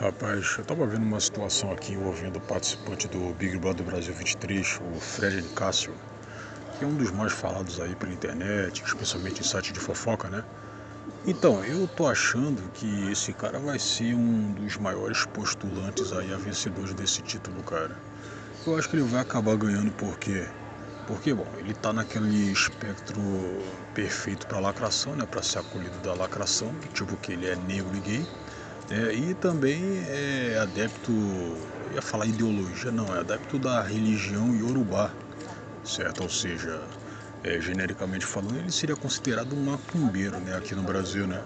Rapaz, eu tava vendo uma situação aqui envolvendo o participante do Big Brother Brasil 23, o Fred Nicásio, que é um dos mais falados aí pela internet, especialmente em site de fofoca, né? Então, eu tô achando que esse cara vai ser um dos maiores postulantes aí a vencedores desse título, cara. Eu acho que ele vai acabar ganhando porque, bom, ele tá naquele espectro perfeito pra lacração, né? Pra ser acolhido da lacração, tipo que ele é negro e gay. E também é adepto, eu ia falar ideologia, não, é adepto da religião Yorubá, certo? Ou seja, genericamente falando, ele seria considerado um macumbeiro, né, aqui no Brasil, né?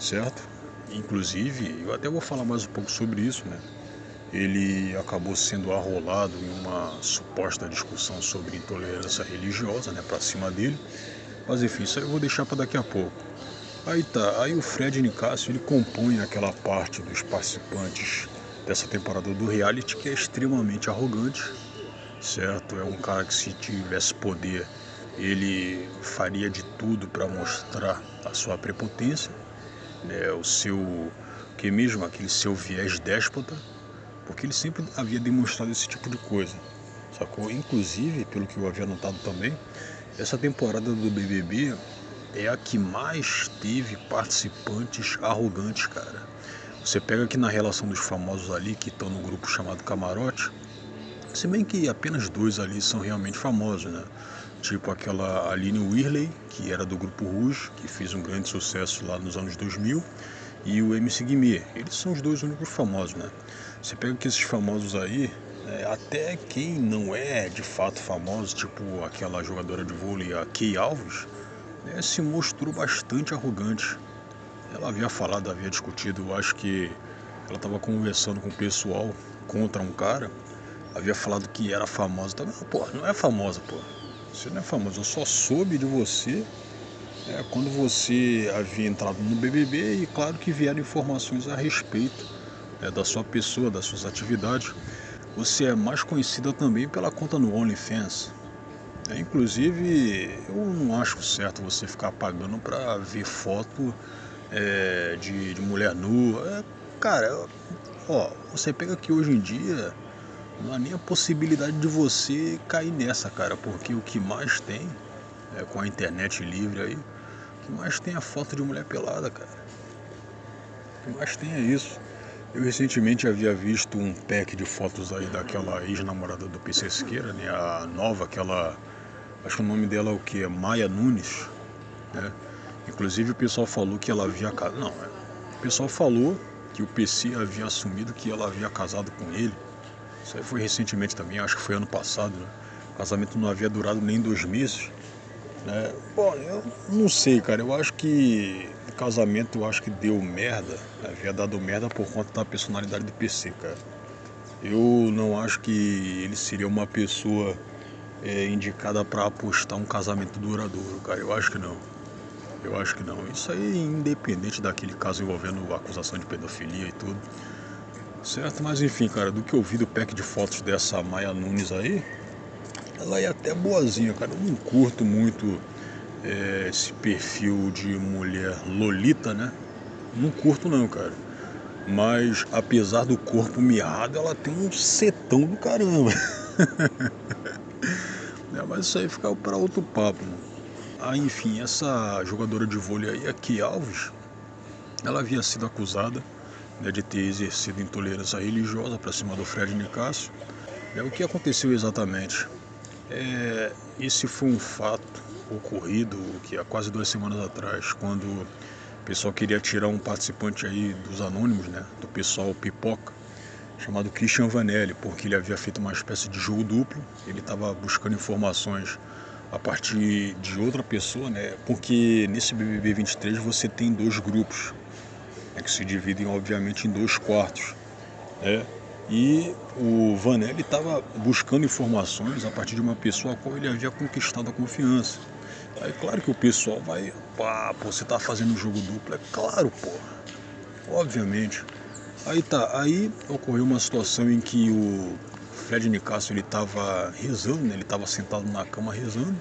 Certo? Inclusive, eu até vou falar mais um pouco sobre isso, né? Ele acabou sendo arrolado em uma suposta discussão sobre intolerância religiosa, né, pra cima dele. Mas enfim, isso aí eu vou deixar para daqui a pouco. Aí tá, aí o Fred Nicásio ele compõe aquela parte dos participantes dessa temporada do reality que é extremamente arrogante, certo? É um cara que se tivesse poder, ele faria de tudo para mostrar a sua prepotência, né? O seu, que mesmo aquele seu viés déspota, porque ele sempre havia demonstrado esse tipo de coisa, sacou? Inclusive, pelo que eu havia notado também, essa temporada do BBB é a que mais teve participantes arrogantes, cara. Você pega aqui na relação dos famosos ali que estão no grupo chamado Camarote, se bem que apenas dois ali são realmente famosos, né? Tipo aquela Aline Whirley, que era do grupo Rouge, que fez um grande sucesso lá nos anos 2000, e o MC Guimê. Eles são os dois únicos famosos, né? Você pega que esses famosos aí, até quem não é de fato famoso, tipo aquela jogadora de vôlei, a Key Alves, se mostrou bastante arrogante. Ela havia falado, havia discutido, eu acho que ela estava conversando com o pessoal contra um cara, havia falado que era famosa também. Pô, não é famosa, pô. Você não é famosa, eu só soube de você quando você havia entrado no BBB e claro que vieram informações a respeito da sua pessoa, das suas atividades. Você é mais conhecida também pela conta no OnlyFans. Inclusive, eu não acho certo você ficar pagando pra ver foto de mulher nua. Cara, ó, você pega que hoje em dia não há nem a possibilidade de você cair nessa, cara, porque o que mais tem, com a internet livre aí, o que mais tem é foto de mulher pelada, cara. O que mais tem é isso. Eu recentemente havia visto um pack de fotos aí daquela ex-namorada do PC Siqueira, né? A nova, aquela. Acho que o nome dela é o que? Maia Nunes, né? Inclusive o pessoal falou que ela havia casado. Não, o pessoal falou que o PC havia assumido que ela havia casado com ele. Isso aí foi recentemente também, acho que foi ano passado, né? O casamento não havia durado nem 2 meses, né? Bom, eu não sei, cara. Eu acho que o casamento, eu acho que deu merda, havia dado merda por conta da personalidade do PC, cara. Eu não acho que ele seria uma pessoa indicada para apostar um casamento duradouro, cara. Eu acho que não. Eu acho que não. Isso aí, independente daquele caso envolvendo acusação de pedofilia e tudo. Certo? Mas enfim, cara, do que eu vi do pack de fotos dessa Maia Nunes aí, ela é até boazinha, cara. Eu não curto muito esse perfil de mulher lolita, né? Não curto não, cara. Mas apesar do corpo mirrado, ela tem um setão do caramba. Mas isso aí fica para outro papo, né? Enfim, essa jogadora de vôlei aí, a Key Alves, ela havia sido acusada, né, de ter exercido intolerância religiosa para cima do Fred Nicásio. O que aconteceu exatamente? Esse foi um fato ocorrido que há quase 2 semanas atrás, quando o pessoal queria tirar um participante aí dos anônimos, né, do pessoal pipoca, chamado Christian Vanelli, porque ele havia feito uma espécie de jogo duplo. Ele estava buscando informações a partir de outra pessoa, né? Porque nesse BBB 23 você tem dois grupos, né, que se dividem obviamente em dois quartos, né? E o Vanelli estava buscando informações a partir de uma pessoa a qual ele havia conquistado a confiança. Aí claro que o pessoal vai, pá, pô, você tá fazendo um jogo duplo, é claro, pô, obviamente. Aí tá, aí ocorreu uma situação em que o Fred Nicásio ele estava rezando, né? Ele estava sentado na cama rezando,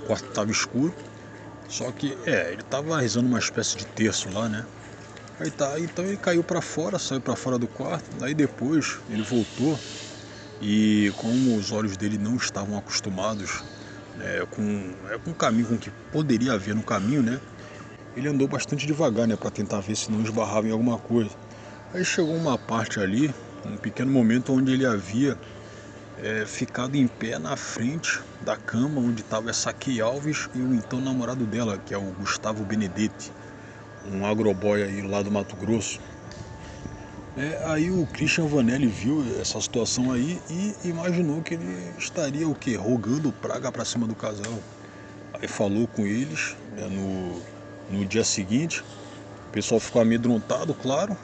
o quarto estava escuro, só que ele estava rezando uma espécie de terço lá, né? Aí tá, então ele caiu pra fora, saiu pra fora do quarto, daí depois ele voltou e como os olhos dele não estavam acostumados com o caminho, com o que poderia haver no caminho, né? Ele andou bastante devagar, né, para tentar ver se não esbarrava em alguma coisa. Aí chegou uma parte ali, um pequeno momento onde ele havia ficado em pé na frente da cama onde estava essa Key Alves e o então namorado dela, que é o Gustavo Benedetti, um agroboy aí lá do Mato Grosso. Aí o Christian Vanelli viu essa situação aí e imaginou que ele estaria o quê? Rogando praga para cima do casal. Aí falou com eles, né, no dia seguinte. O pessoal ficou amedrontado, claro.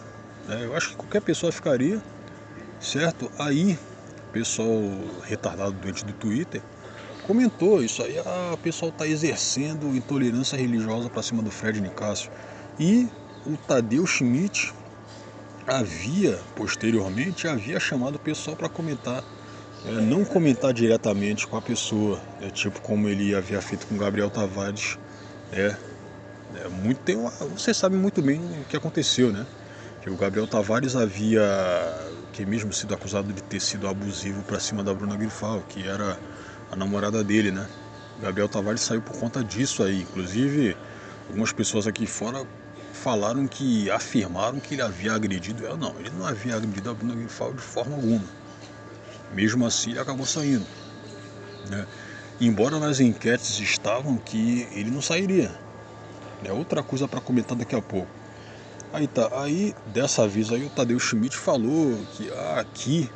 Eu acho que qualquer pessoa ficaria, certo? Aí o pessoal retardado doente do Twitter comentou isso aí, o pessoal está exercendo intolerância religiosa para cima do Fred Nicásio. E o Tadeu Schmidt posteriormente chamado o pessoal para comentar, não comentar diretamente com a pessoa, tipo como ele havia feito com Gabriel Tavares. Você sabe muito bem o que aconteceu, né? Que o Gabriel Tavares havia mesmo sido acusado de ter sido abusivo para cima da Bruna Grifal, que era a namorada dele, né? O Gabriel Tavares saiu por conta disso aí. Inclusive, algumas pessoas aqui fora afirmaram que ele havia agredido ela. Não, ele não havia agredido a Bruna Grifal de forma alguma. Mesmo assim, ele acabou saindo, né? Embora nas enquetes estavam que ele não sairia. Outra coisa para comentar daqui a pouco. Aí dessa vez aí o Tadeu Schmidt falou que aqui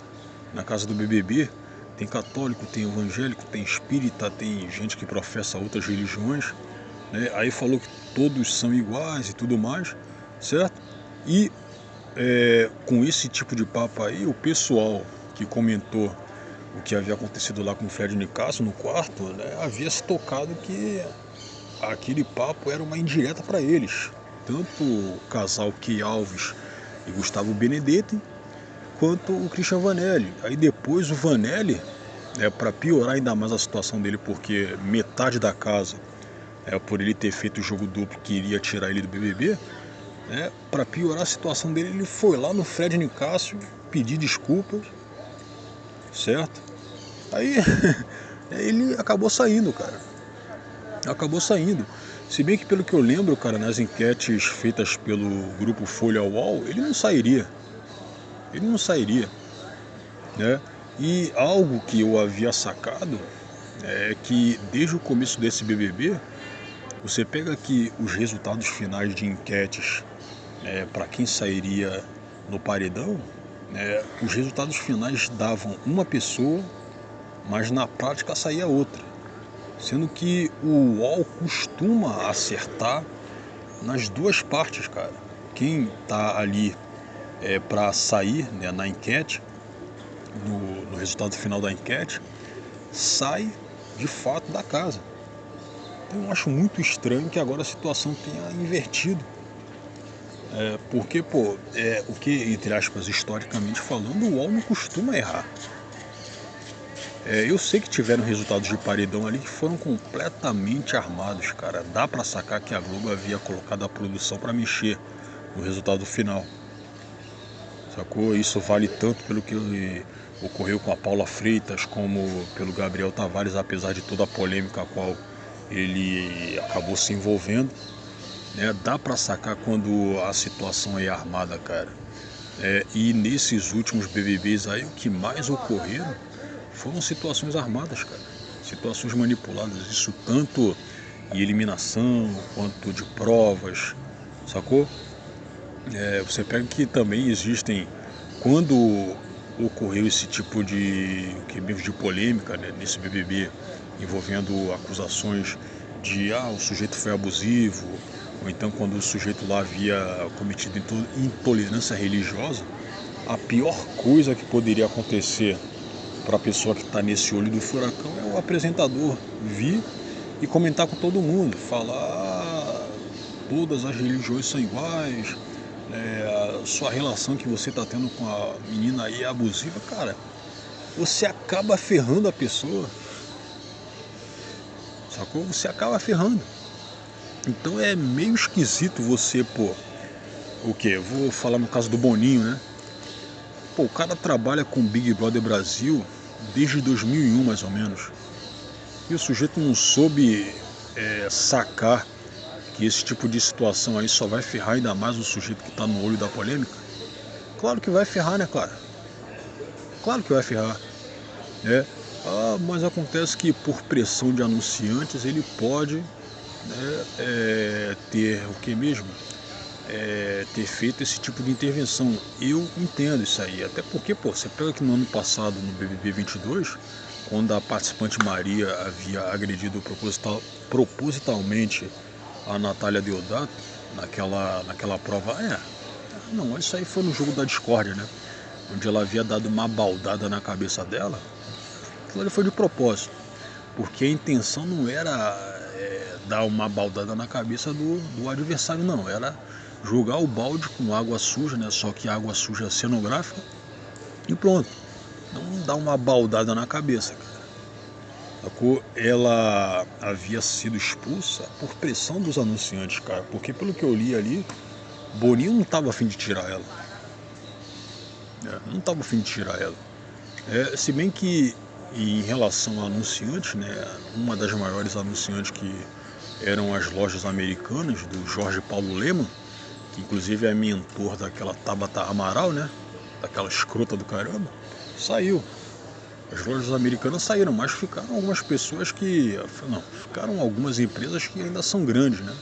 na casa do BBB tem católico, tem evangélico, tem espírita, tem gente que professa outras religiões, né? Aí falou que todos são iguais e tudo mais, certo? E com esse tipo de papo aí, o pessoal que comentou o que havia acontecido lá com o Fred Nicásio no quarto, né, havia se tocado que aquele papo era uma indireta para eles. Tanto o casal Key Alves e Gustavo Benedetti, quanto o Christian Vanelli. Aí depois o Vanelli, para piorar ainda mais a situação dele, porque metade da casa, por ele ter feito o jogo duplo que iria tirar ele do BBB, para piorar a situação dele, ele foi lá no Fred Nicásio pedir desculpas, certo? Aí ele acabou saindo, cara. Acabou saindo. Se bem que, pelo que eu lembro, cara, nas enquetes feitas pelo grupo Folha UOL, ele não sairia. Ele não sairia, né? E algo que eu havia sacado é que desde o começo desse BBB, você pega aqui os resultados finais de enquetes para quem sairia no paredão, os resultados finais davam uma pessoa, mas na prática saía outra. Sendo que o UOL costuma acertar nas duas partes, cara. Quem tá ali para sair, né, na enquete, no resultado final da enquete, sai de fato da casa. Então eu acho muito estranho que agora a situação tenha invertido. Porque, o que, entre aspas, historicamente falando, o UOL não costuma errar. Eu sei que tiveram resultados de paredão ali que foram completamente armados, cara. Dá pra sacar que a Globo havia colocado a produção pra mexer no resultado final. Sacou? Isso vale tanto pelo que ocorreu com a Paula Freitas como pelo Gabriel Tavares, apesar de toda a polêmica a qual ele acabou se envolvendo. Dá pra sacar quando a situação é armada, cara. E nesses últimos BBBs aí, o que mais ocorreram foram situações armadas, cara. Situações manipuladas, isso tanto em eliminação quanto de provas, sacou? Você pega que também existem, quando ocorreu esse tipo de polêmica, né, nesse BBB, envolvendo acusações de o sujeito foi abusivo, ou então quando o sujeito lá havia cometido intolerância religiosa, a pior coisa que poderia acontecer para a pessoa que está nesse olho do furacão é o apresentador vir e comentar com todo mundo, falar todas as religiões são iguais, a sua relação que você está tendo com a menina aí é abusiva. Cara, você acaba ferrando a pessoa, sacou? Você acaba ferrando. Então é meio esquisito você, o quê? Eu vou falar no caso do Boninho, né? Pô, o cara trabalha com Big Brother Brasil desde 2001, mais ou menos. E o sujeito não soube sacar que esse tipo de situação aí só vai ferrar ainda mais o sujeito que tá no olho da polêmica. Claro que vai ferrar, né, cara? Claro que vai ferrar, né? Ah, mas acontece que por pressão de anunciantes ele pode, né, ter o que mesmo? Ter feito esse tipo de intervenção. Eu entendo isso aí, até porque, pô, você pega que no ano passado, no BBB 22, quando a participante Maria havia agredido propositalmente a Natália Deodato, naquela prova, não, isso aí foi no jogo da discórdia, né? Onde ela havia dado uma baldada na cabeça dela. Aquilo ali foi de propósito, porque a intenção não era dar uma baldada na cabeça do adversário, não, era jogar o balde com água suja, né? Só que água suja cenográfica, e pronto. Não dá uma baldada na cabeça, cara. Ela havia sido expulsa por pressão dos anunciantes, cara, porque pelo que eu li ali, Boninho não estava a fim de tirar ela. Não estava a fim de tirar ela. Se bem que em relação a anunciantes, né, uma das maiores anunciantes que eram as lojas americanas do Jorge Paulo Lemann, que inclusive é mentor daquela Tabata Amaral, né, daquela escrota do caramba, saiu. As lojas americanas saíram, mas ficaram algumas pessoas que... Não, ficaram algumas empresas que ainda são grandes, né?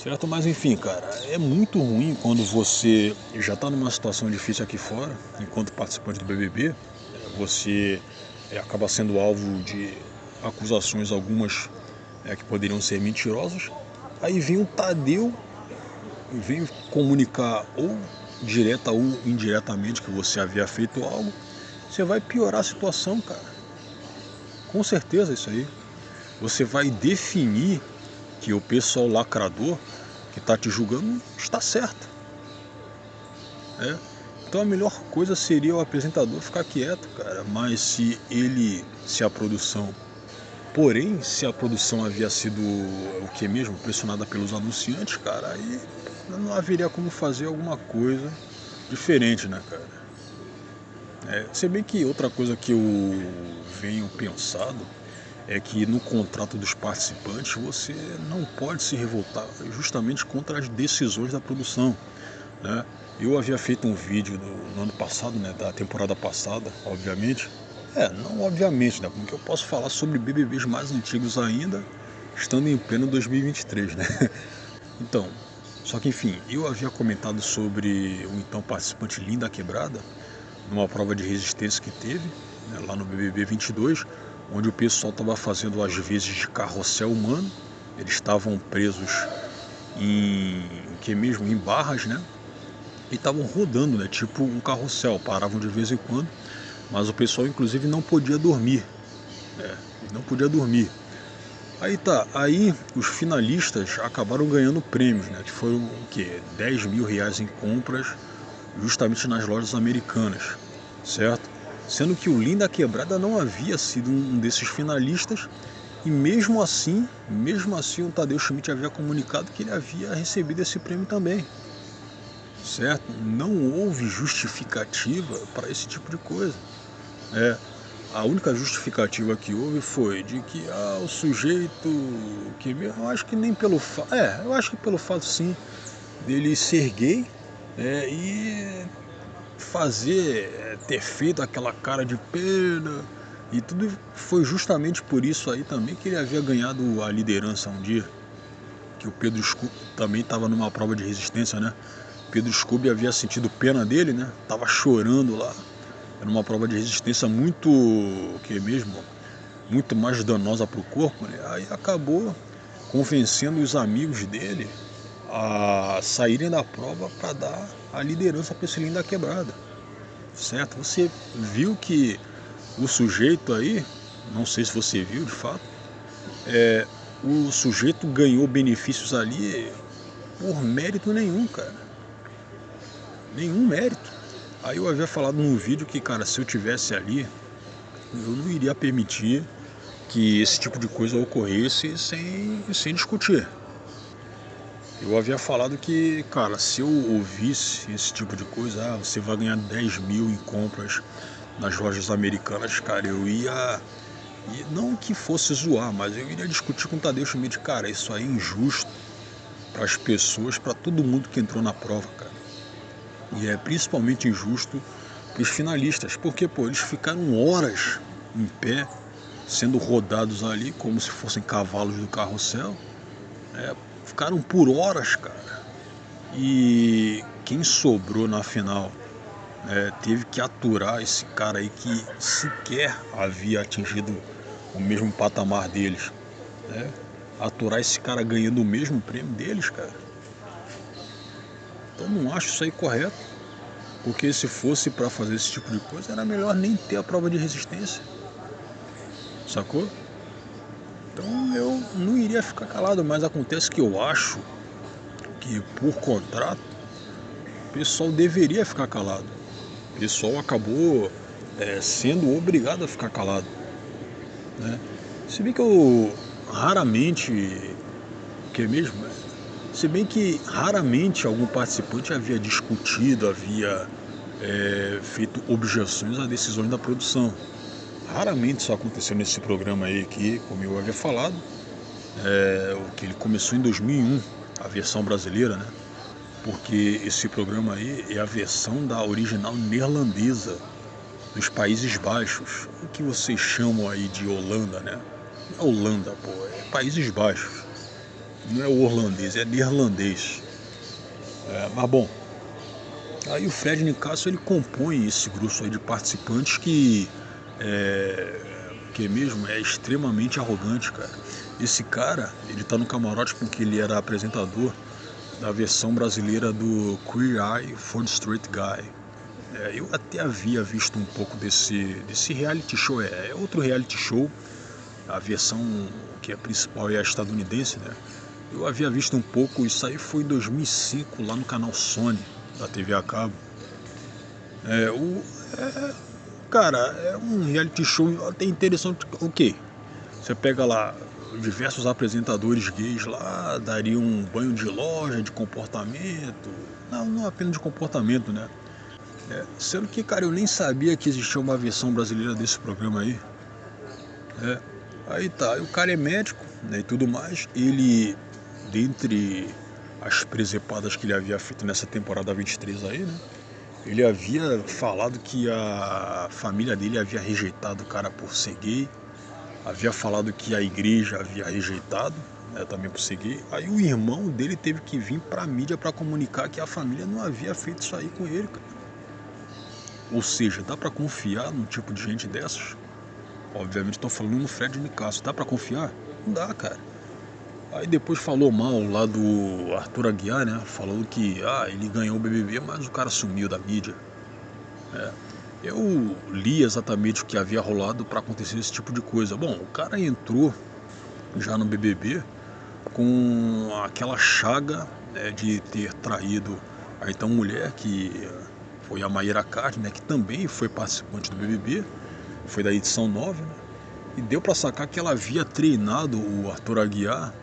Certo? Mas enfim, cara, é muito ruim quando você já está numa situação difícil aqui fora, enquanto participante do BBB, você acaba sendo alvo de acusações, algumas que poderiam ser mentirosas. Aí vem o Tadeu e vem comunicar ou direta ou indiretamente que você havia feito algo. Você vai piorar a situação, cara. Com certeza isso aí. Você vai definir que o pessoal lacrador que está te julgando está certo. Então a melhor coisa seria o apresentador ficar quieto, cara. Mas se a produção... Porém, se a produção havia sido o que mesmo? Pressionada pelos anunciantes, cara, aí não haveria como fazer alguma coisa diferente, né, cara? Se bem que outra coisa que eu venho pensado é que no contrato dos participantes você não pode se revoltar justamente contra as decisões da produção, né? Eu havia feito um vídeo no ano passado, né, da temporada passada, obviamente. Não obviamente, né, porque eu posso falar sobre BBBs mais antigos ainda, estando em pleno 2023, né? Então, só que enfim, eu havia comentado sobre o então participante Linda Quebrada, numa prova de resistência que teve, né, lá no BBB 22, onde o pessoal estava fazendo as vezes de carrossel humano. Eles estavam presos em barras, né? E estavam rodando, né? Tipo um carrossel, paravam de vez em quando, mas o pessoal inclusive não podia dormir, não podia dormir. Aí os finalistas acabaram ganhando prêmios, né? Que foram o quê? 10 mil reais em compras, justamente nas lojas americanas, certo? Sendo que o Linda Quebrada não havia sido um desses finalistas, e mesmo assim o Tadeu Schmidt havia comunicado que ele havia recebido esse prêmio também, certo? Não houve justificativa para esse tipo de coisa. A única justificativa que houve foi de que o sujeito que eu acho que nem pelo eu acho que pelo fato sim dele ser gay, e ter feito aquela cara de pena e tudo, foi justamente por isso aí também que ele havia ganhado a liderança um dia, que o Pedro Scooby também estava numa prova de resistência, né? Pedro Scooby havia sentido pena dele, né? Tava chorando lá, era uma prova de resistência muito muito mais danosa para o corpo, né? Aí acabou convencendo os amigos dele a saírem da prova para dar a liderança para esse Linda Quebrada, certo? Você viu que o sujeito aí, não sei se você viu de fato, o sujeito ganhou benefícios ali por mérito nenhum, cara. Nenhum mérito. Aí eu havia falado num vídeo que, cara, se eu tivesse ali, eu não iria permitir que esse tipo de coisa ocorresse sem discutir. Eu havia falado que, cara, se eu ouvisse esse tipo de coisa, você vai ganhar 10 mil em compras nas lojas americanas, cara, eu ia, e não que fosse zoar, mas eu iria discutir com o Tadeu Schmidt, cara, isso aí é injusto para as pessoas, para todo mundo que entrou na prova, cara. E é principalmente injusto para os finalistas, porque, pô, eles ficaram horas em pé, sendo rodados ali como se fossem cavalos do carrossel, ficaram por horas, cara. E quem sobrou na final teve que aturar esse cara aí que sequer havia atingido o mesmo patamar deles, né? Aturar esse cara ganhando o mesmo prêmio deles, cara. Então não acho isso aí correto, porque se fosse para fazer esse tipo de coisa, era melhor nem ter a prova de resistência, sacou? Então eu não iria ficar calado, mas acontece que eu acho que por contrato o pessoal deveria ficar calado. O pessoal acabou sendo obrigado a ficar calado, né? Se bem que eu raramente, que é mesmo, se bem que raramente algum participante havia discutido, havia feito objeções a decisões da produção. Raramente isso aconteceu nesse programa aí que, como eu havia falado, o que ele começou em 2001, a versão brasileira, né? Porque esse programa aí é a versão da original neerlandesa dos Países Baixos, o que vocês chamam aí de Holanda, né? Não é Holanda, pô, é Países Baixos. Não é holandês, é neerlandês. Mas bom, aí o Fred Nicásio ele compõe esse grupo aí de participantes que mesmo é extremamente arrogante, cara. Esse cara, ele tá no camarote porque ele era apresentador da versão brasileira do Queer Eye for the Straight Guy. Eu até havia visto um pouco desse reality show, é outro reality show, a versão que é principal é a estadunidense, né? Eu havia visto um pouco, isso aí foi em 2005, lá no canal Sony, da TV a cabo. Cara, é um reality show até interessante, ok. Você pega lá diversos apresentadores gays lá, dariam um banho de loja, de comportamento, não apenas de comportamento, né? Sendo que, cara, eu nem sabia que existia uma versão brasileira desse programa aí. É. Aí tá, o cara é médico, né, e tudo mais. Ele, dentre as presepadas que ele havia feito nessa temporada 23 aí, né? Ele havia falado que a família dele havia rejeitado o cara por ser gay. Havia falado que a igreja havia rejeitado, né, também por ser gay. Aí o irmão dele teve que vir pra mídia pra comunicar que a família não havia feito isso aí com ele, cara. Ou seja, dá pra confiar num tipo de gente dessas? Obviamente estou falando no Fred Nicásio. Dá pra confiar? Não dá, cara. Aí depois falou mal lá do Arthur Aguiar, né? Falou que ele ganhou o BBB, mas o cara sumiu da mídia. Eu li exatamente o que havia rolado para acontecer esse tipo de coisa. Bom, o cara entrou já no BBB com aquela chaga, né, de ter traído a então mulher, que foi a Mayra Card, né, que também foi participante do BBB, foi da edição 9, né, e deu para sacar que ela havia treinado o Arthur Aguiar,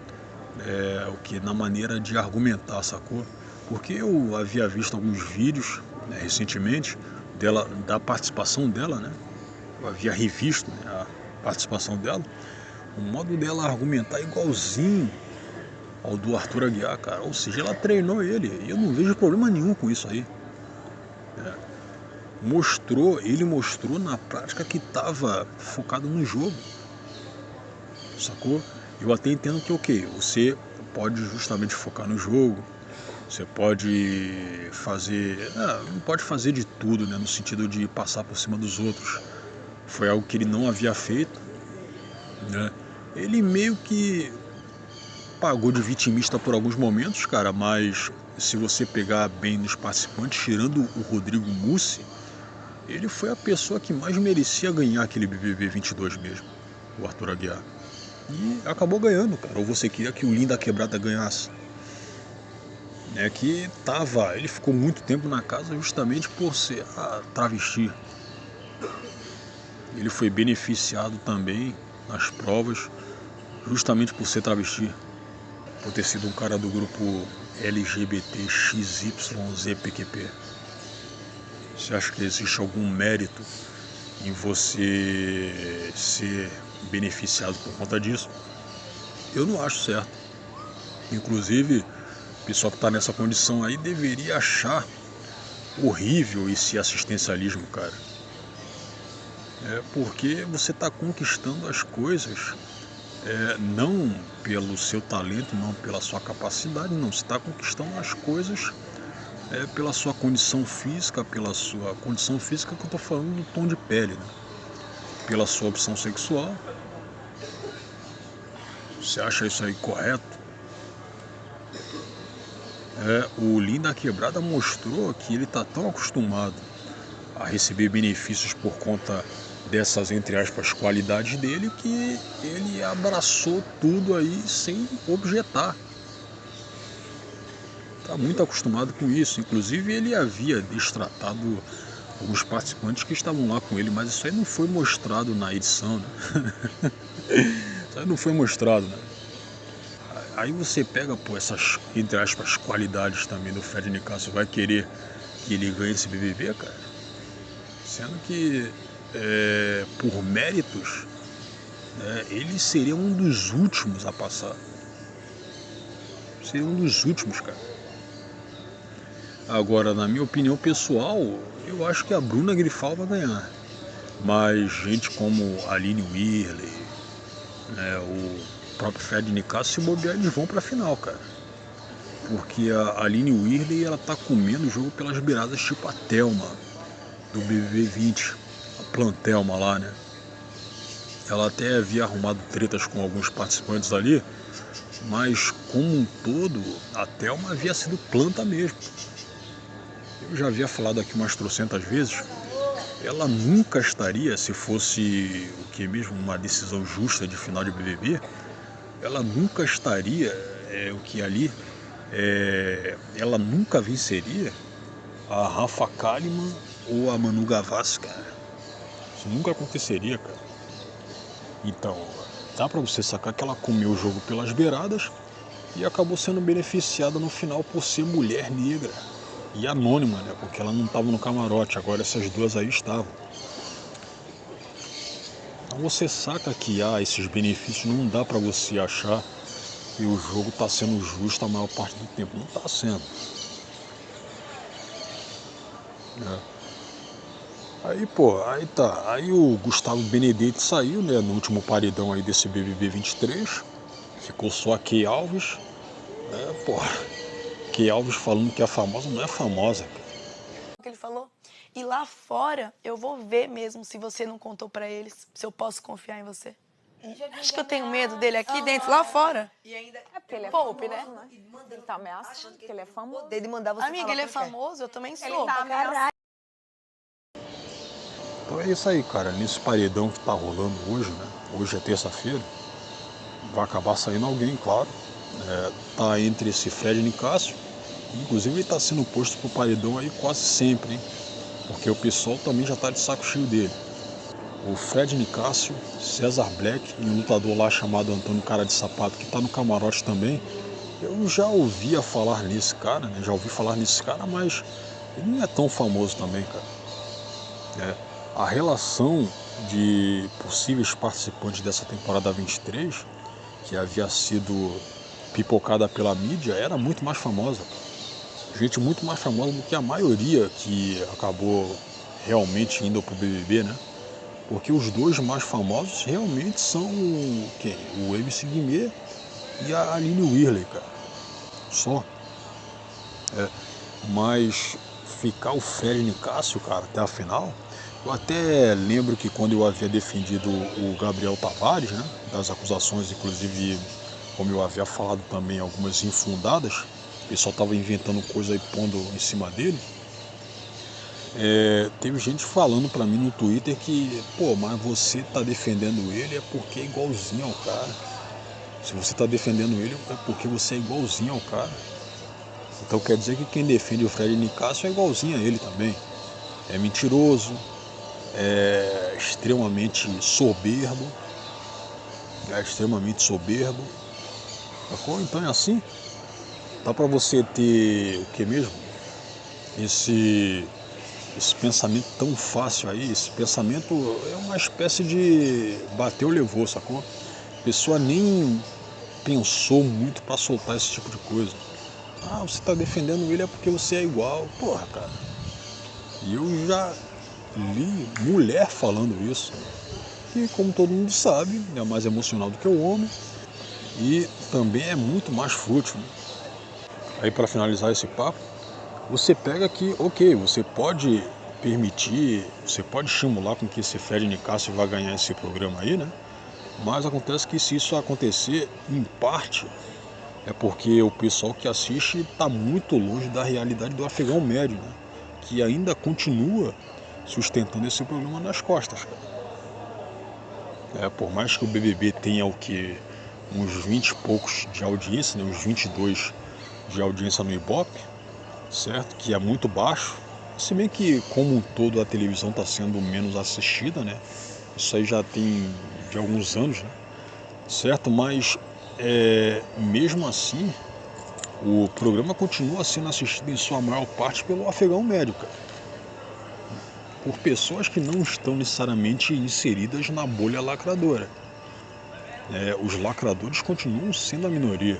o que na maneira de argumentar, sacou? Porque eu havia visto alguns vídeos, né, recentemente da participação dela, né? Eu havia revisto, né, a participação dela. O modo dela argumentar é igualzinho ao do Arthur Aguiar, cara. Ou seja, ela treinou ele. E eu não vejo problema nenhum com isso aí. Ele mostrou na prática que estava focado no jogo, sacou? Eu até entendo que, ok, você pode justamente focar no jogo, você pode fazer, não pode fazer de tudo, né, no sentido de passar por cima dos outros. Foi algo que ele não havia feito, né? Ele meio que pagou de vitimista por alguns momentos, cara, mas se você pegar bem nos participantes, tirando o Rodrigo Mussi, ele foi a pessoa que mais merecia ganhar aquele BBB 22 mesmo, o Arthur Aguiar. E acabou ganhando, cara. Ou você queria que o Linda Quebrada ganhasse? Ele ficou muito tempo na casa justamente por ser travesti. Ele foi beneficiado também nas provas justamente por ser travesti, por ter sido um cara do grupo LGBTXYZPQP? Você acha que existe algum mérito em você ser beneficiado por conta disso? Eu não acho certo. Inclusive, o pessoal que está nessa condição aí deveria achar horrível esse assistencialismo, cara. Porque você está conquistando as coisas não pelo seu talento, não pela sua capacidade, não. Você está conquistando as coisas pela sua condição física, que eu estou falando do tom de pele, né? Pela sua opção sexual. Você acha isso aí correto? O Linda Quebrada mostrou que ele está tão acostumado a receber benefícios por conta dessas, entre aspas, qualidades dele, que ele abraçou tudo aí sem objetar. Está muito acostumado com isso. Inclusive ele havia destratado alguns participantes que estavam lá com ele, mas isso aí não foi mostrado na edição, né? Isso aí não foi mostrado, né? Aí você pega, essas, entre aspas, qualidades também do Fred Nicásio, vai querer que ele ganhe esse BBB, cara? Sendo que, por méritos, ele seria um dos últimos a passar. Seria um dos últimos, cara. Agora, na minha opinião pessoal, eu acho que a Bruna Grifal vai ganhar. Mas gente como a Aline Wierley, o próprio Fred Nicásio, se bobear, eles vão pra final, cara. Porque a Aline Wierley, ela tá comendo o jogo pelas beiradas, tipo a Thelma do BBB 20, a Plantelma lá, né? Ela até havia arrumado tretas com alguns participantes ali, mas como um todo, a Thelma havia sido planta mesmo. Eu já havia falado aqui umas trocentas vezes, ela nunca estaria, se fosse o que mesmo, uma decisão justa de final de BBB, ela nunca estaria, ela nunca venceria a Rafa Kalimann ou a Manu Gavassi, cara. Isso nunca aconteceria, cara. Então, dá pra você sacar que ela comeu o jogo pelas beiradas e acabou sendo beneficiada no final por ser mulher negra e anônima, né? Porque ela não estava no camarote, agora essas duas aí estavam. Então você saca que esses benefícios, não dá pra você achar que o jogo tá sendo justo a maior parte do tempo. Não tá sendo. Aí o Gustavo Benedetti saiu, né, no último paredão aí desse BBB 23. Ficou só a Key Alves. Key Alves falando que a famosa não é famosa, cara. O que ele falou? E lá fora eu vou ver mesmo se você não contou pra eles, se eu posso confiar em você. Acho que eu tenho medo dele aqui dentro, lá fora. E ainda é porque ele é poupe, né? Ele tá ameaçando que ele é famoso. Dele mandar você amiga, ele é famoso, eu também sou. Ele tá ameaçando. Então é isso aí, cara. Nesse paredão que tá rolando hoje, né? Hoje é terça-feira. Vai acabar saindo alguém, claro. Tá entre esse Fred Nicásio. Inclusive ele tá sendo posto pro paredão aí quase sempre, hein? Porque o pessoal também já tá de saco cheio dele. O Fred Nicásio, César Black e um lutador lá chamado Antônio Cara de Sapato, que tá no camarote também. Eu já ouvia falar nesse cara, né? Já ouvi falar nesse cara, mas ele não é tão famoso também, cara. A relação de possíveis participantes dessa temporada 23, que havia sido pipocada pela mídia, era muito mais famosa. Gente muito mais famosa do que a maioria que acabou realmente indo pro BBB, né? Porque os dois mais famosos realmente são quem? O MC Guimê e a Aline Wierley, cara. Só. Mas ficar o Fred Nicásio, cara, até a final. Eu até lembro que quando eu havia defendido o Gabriel Tavares, né, das acusações, inclusive, como eu havia falado também, algumas infundadas, o pessoal estava inventando coisa e pondo em cima dele. Teve gente falando pra mim no Twitter que, mas você tá defendendo ele é porque é igualzinho ao cara. Se você tá defendendo ele é porque você é igualzinho ao cara. Então quer dizer que quem defende o Fred Nicásio é igualzinho a ele também. É mentiroso, é extremamente soberbo. Sacou? Então é assim. Dá pra você ter o que mesmo? Esse pensamento tão fácil aí, esse pensamento é uma espécie de bateu, levou, sacou? A pessoa nem pensou muito pra soltar esse tipo de coisa. Ah, você tá defendendo ele é porque você é igual. Porra, cara. E eu já li mulher falando isso. Que, como todo mundo sabe, é mais emocional do que o homem. E também é muito mais fútil. Aí, para finalizar esse papo, você pega que, ok, você pode permitir, você pode estimular com que esse Fred Nicásio vá ganhar esse programa aí, né? Mas acontece que se isso acontecer, em parte, é porque o pessoal que assiste está muito longe da realidade do afegão médio, né? Que ainda continua sustentando esse programa nas costas, cara. Por mais que o BBB tenha o que uns 20 e poucos de audiência, né? Uns 22 de audiência no Ibope, certo? Que é muito baixo. Se bem que, como um todo, a televisão está sendo menos assistida, né? Isso aí já tem de alguns anos, né? Certo? Mas, mesmo assim, o programa continua sendo assistido em sua maior parte pelo afegão médio, cara. Por pessoas que não estão necessariamente inseridas na bolha lacradora. Os lacradores continuam sendo a minoria.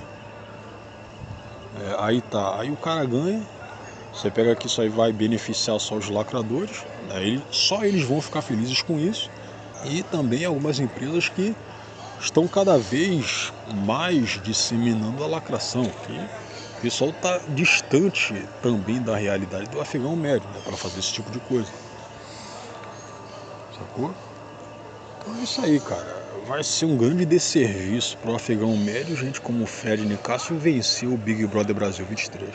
Aí o cara ganha, você pega que isso aí vai beneficiar só os lacradores, só eles vão ficar felizes com isso, e também algumas empresas que estão cada vez mais disseminando a lacração, que o pessoal está distante também da realidade do afegão médio, né, para fazer esse tipo de coisa. Sacou? Então é isso aí, cara. Vai ser um grande desserviço para o afegão médio, gente como o Fred Nicásio vencer o Big Brother Brasil 23.